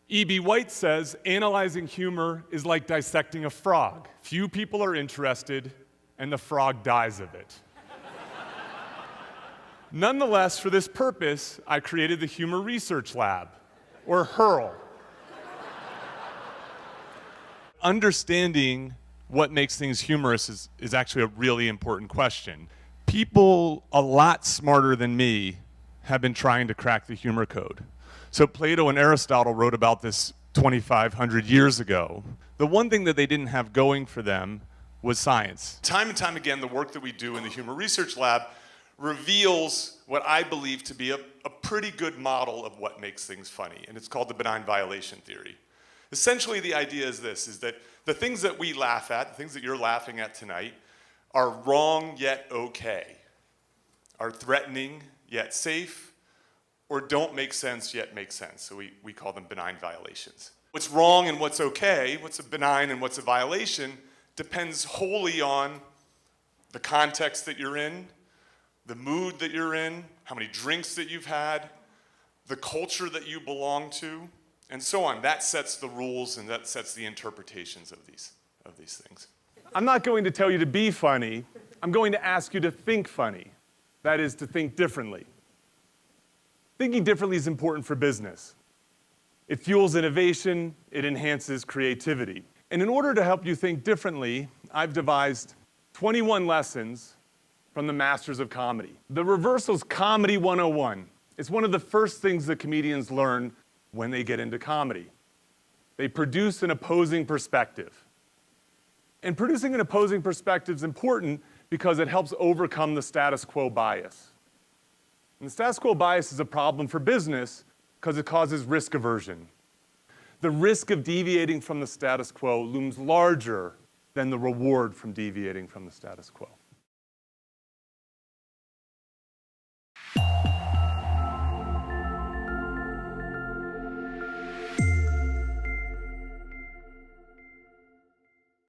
E.B. White says, analyzing humor is like dissecting a frog. Few people are interested, and the frog dies of it. Nonetheless, for this purpose, I created the Humor Research Lab, or HuRL. Understanding what makes things humorous is actually a really important question. People a lot smarter than me have been trying to crack the humor code. So Plato and Aristotle wrote about this 2,500 years ago. The one thing that they didn't have going for them was science. Time and time again, the work that we do in the Humor Research Lab reveals what I believe to be a pretty good model of what makes things funny, and it's called the benign violation theory. Essentially, the idea is this, is that the things that we laugh at, the things that you're laughing at tonight, are wrong yet okay, are threatening yet safe, or don't make sense yet make sense. So we call them benign violations. What's wrong and what's okay, what's a benign and what's a violation, depends wholly on the context that you're in, the mood that you're in, how many drinks that you've had, the culture that you belong to, and so on. That sets the rules and that sets the interpretations of these things. I'm not going to tell you to be funny. I'm going to ask you to think funny. That is, to think differently. Thinking differently is important for business. It fuels innovation, it enhances creativity. And in order to help you think differently, I've devised 21 lessons from the Masters of Comedy. The reversal's Comedy 101. It's one of the first things that comedians learn when they get into comedy. They produce an opposing perspective. And producing an opposing perspective is important because it helps overcome the status quo bias. And the status quo bias is a problem for business because it causes risk aversion. The risk of deviating from the status quo looms larger than the reward from deviating from the status quo.